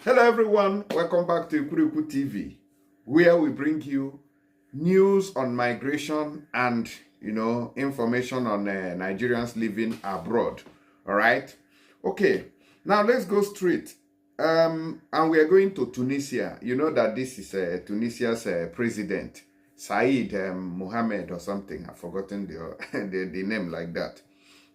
Hello everyone, welcome back to Ikuruku TV, where we bring you news on migration and information on Nigerians living abroad. All right, okay, now let's go straight. And we are going to Tunisia. You know that this is Tunisia's president, Said Mohammed or something. I've forgotten the name like that.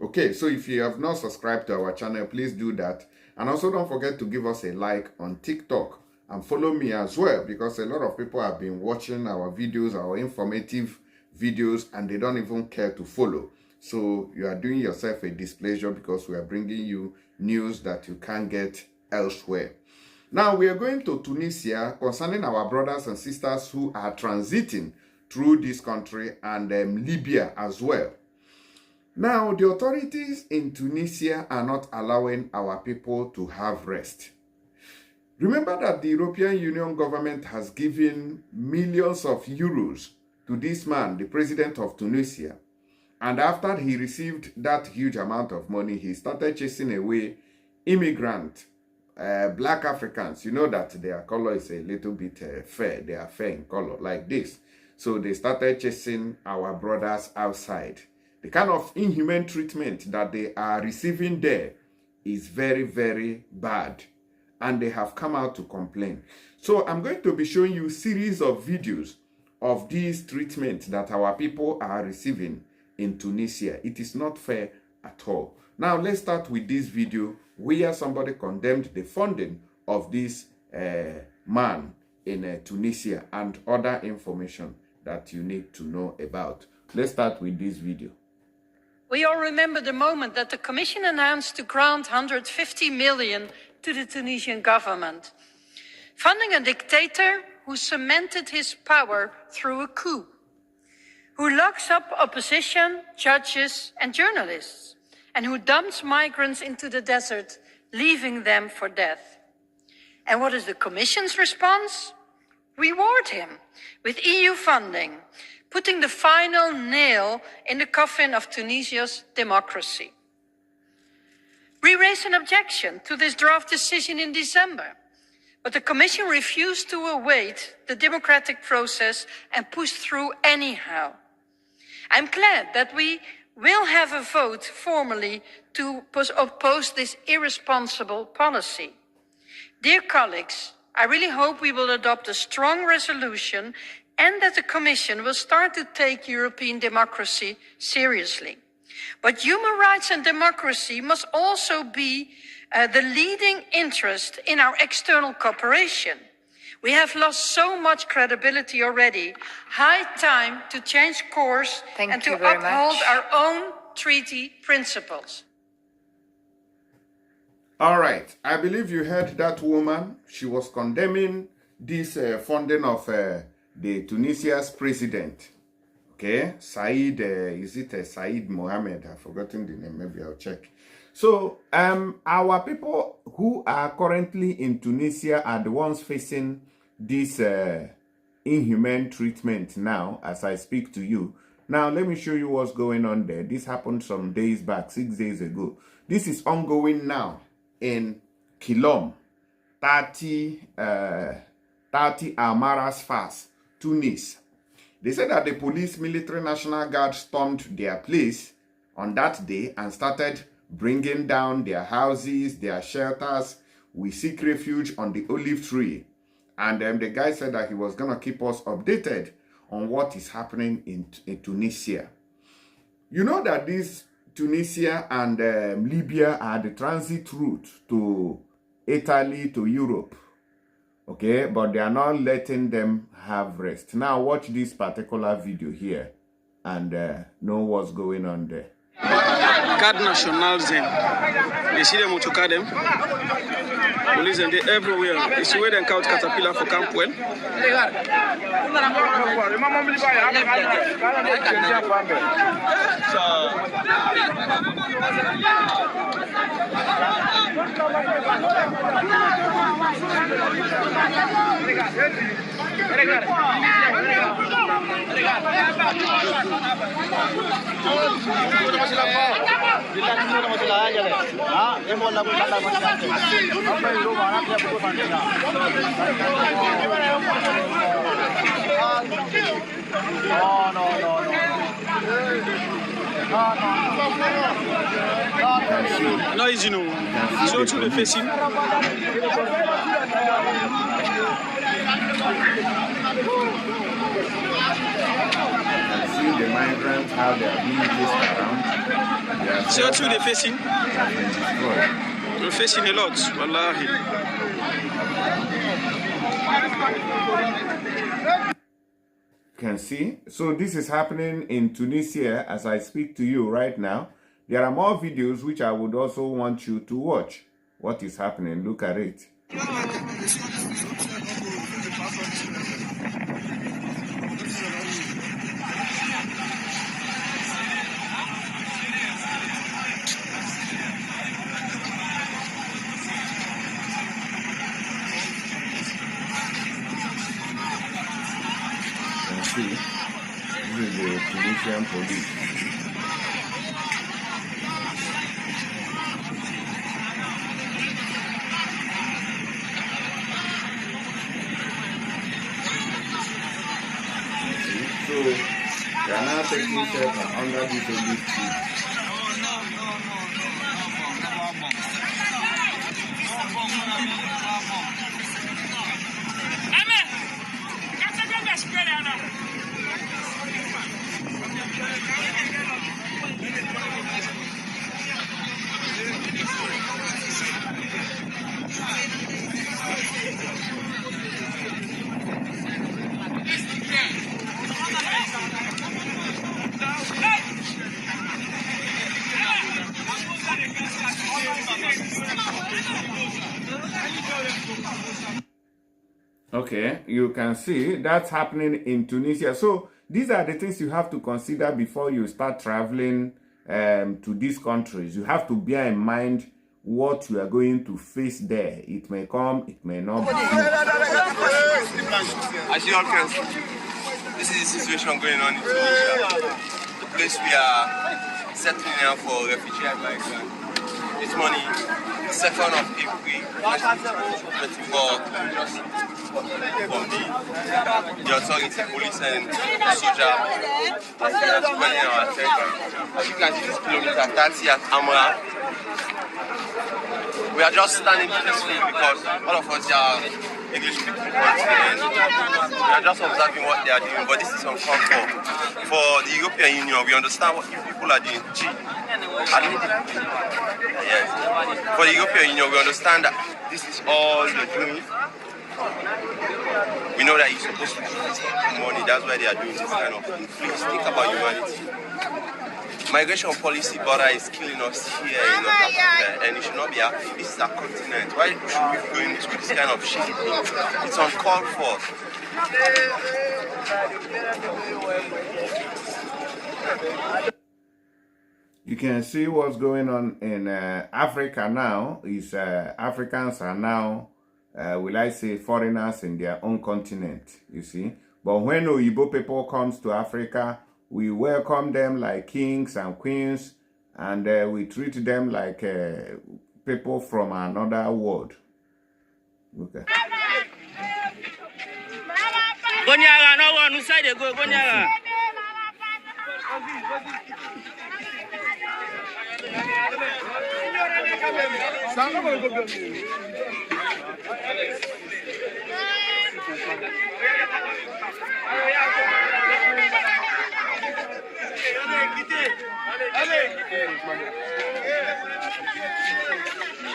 Okay, so if you have not subscribed to our channel, please do that. And also don't forget to give us a like on TikTok and follow me as well, because a lot of people have been watching our videos, our informative videos, and they don't even care to follow. So you are doing yourself a displeasure because we are bringing you news that you can't get elsewhere. Now we are going to Tunisia concerning our brothers and sisters who are transiting through this country, and Libya as well. Now, the authorities in Tunisia are not allowing our people to have rest. Remember that the European Union government has given millions of euros to this man, the president of Tunisia. And after he received that huge amount of money, he started chasing away immigrants, black Africans. You know that their color is a little bit fair. They are fair in color, like this. So they started chasing our brothers outside. The kind of inhumane treatment that they are receiving there is very, very bad. And they have come out to complain. So I'm going to be showing you a series of videos of these treatments that our people are receiving in Tunisia. It is not fair at all. Now let's start with this video where somebody condemned the funding of this man in Tunisia and other information that you need to know about. Let's start with this video. We all remember the moment that the Commission announced to grant 150 million to the Tunisian government, funding a dictator who cemented his power through a coup, who locks up opposition, judges and journalists, and who dumps migrants into the desert, leaving them for death. And what is the Commission's response? Reward him with EU funding, putting the final nail in the coffin of Tunisia's democracy. We raised an objection to this draft decision in December, but the Commission refused to await the democratic process and pushed through anyhow. I'm glad that we will have a vote formally to oppose this irresponsible policy. Dear colleagues, I really hope we will adopt a strong resolution and that the Commission will start to take European democracy seriously. But human rights and democracy must also be the leading interest in our external cooperation. We have lost so much credibility already. High time to change course and to uphold our own treaty principles. All right, I believe you heard that woman. She was condemning this funding of the Tunisia's president, okay, Said, is it Said Mohammed? I've forgotten the name, maybe I'll check. So, our people who are currently in Tunisia are the ones facing this inhumane treatment now, as I speak to you. Now, let me show you what's going on there. This happened some days back, 6 days ago. This is ongoing now in Kilom, 30 Almaras Fast, Tunis. They said that the police, military, National Guard stormed their place on that day and started bringing down their houses, their shelters. We seek refuge on the olive tree. And the guy said that he was going to keep us updated on what is happening in Tunisia. You know that this Tunisia and Libya are the transit route to Italy, to Europe. Okay, but they are not letting them have rest. Now watch this particular video here and know what's going on there. Card national zen. You see them autocadem. Police and they everywhere. It's where they count caterpillar for Camp Well. No, easy no. So to the facing. See the migrants, how they are being chased around. So to the facing. We're facing a lot, wallahi. Can see. So this is happening in Tunisia as I speak to you right now. There are more videos which I would also want you to watch. What is happening? Look at it. See, this is the Tunisian police. So they are now taking shelter under this tree. Okay, you can see that's happening in Tunisia. So these are the things you have to consider before you start traveling to these countries. You have to bear in mind what you are going to face there. It may come, it may not be. As you all can see, this is the situation going on in Tunisia, the place we are settling down for refugee migrants. This morning, 2nd of April 2024, just from the authority, police and soldier running our territory. As you can see, this kilometer 30 at Amra. We are just standing peacefully because all of us are English speaking continent. We are just observing what they are doing, but this is uncalled for the European Union. We understand what you people are doing. Yes. For the European Union, we understand that this is all you're doing. We know that you're supposed to give money. That's why they are doing this kind of thing. Please think about humanity. Migration policy border is killing us here in North Africa, and it should not be happening. This is our continent. Why should we be going through this kind of shit? It's uncalled for. You can see what's going on in Africa now. Is Africans are now, will I say, foreigners in their own continent, you see. But when Oyibo people comes to Africa, we welcome them like kings and queens, and we treat them like people from another world. Okay. Gonyara, no one who side they go, Gonyara.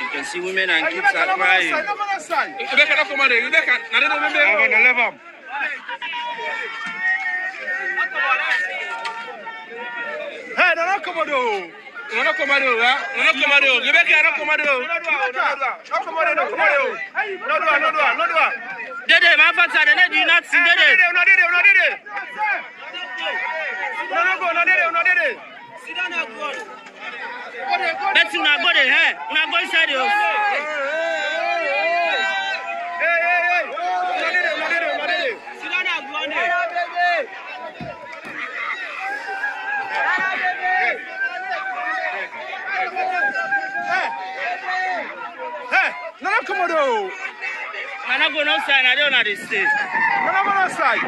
You can see women and kids are crying. Hey, no, come on, no, come on, Dede, my father, they do not see Dede. That's not good, eh? Not going to say you. Hey, no, come on, not go outside. I don't know the state. Can I go outside?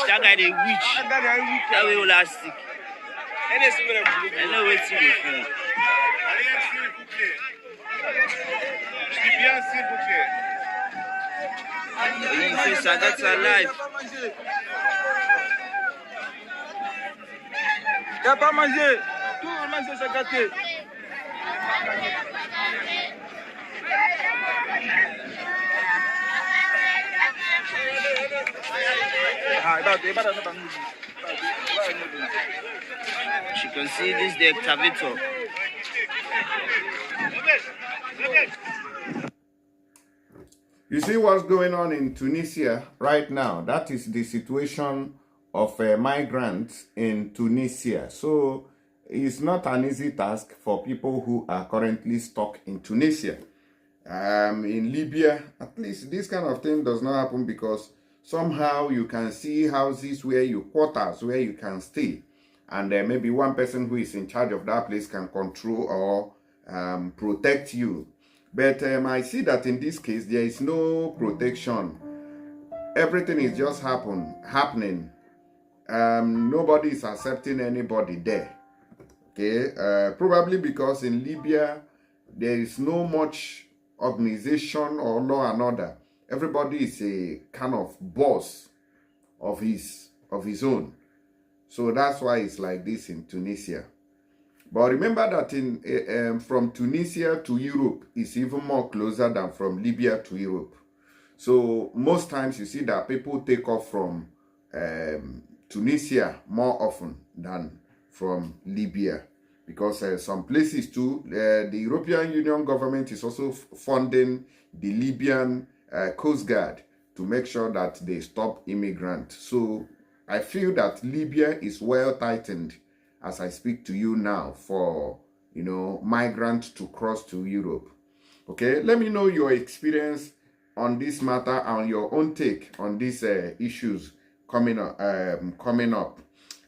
That guy the witch. That way will last stick. I know what's in it. Il fait ça, that's a life. Il a pas mangé. Tout le monde s'est gâté. You can see this the excavator. You see what's going on in Tunisia right now? That is the situation of migrants in Tunisia. So it's not an easy task for people who are currently stuck in Tunisia. In Libya, at least this kind of thing does not happen because somehow you can see houses quarters where you can stay. And maybe one person who is in charge of that place can control or protect you. But I see that in this case, there is no protection. Everything is just happening. Nobody is accepting anybody there. Okay, probably because in Libya, there is no much organization or law and order. Everybody is a kind of boss of his own. So that's why it's like this in Tunisia. But remember that from Tunisia to Europe is even more closer than from Libya to Europe. So most times you see that people take off from Tunisia more often than from Libya. Because some places too, the European Union government is also funding the Libyan Coast Guard to make sure that they stop immigrants. So I feel that Libya is well tightened as I speak to you now for, migrants to cross to Europe. Okay, let me know your experience on this matter and your own take on these issues coming up.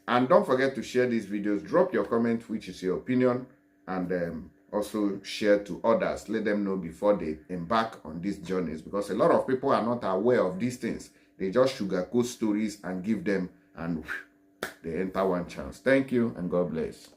And don't forget to share these videos. Drop your comment, which is your opinion, and also share to others. Let them know before they embark on these journeys, because a lot of people are not aware of these things. They just sugarcoat stories and give them, and they enter one chance. Thank you, and God bless.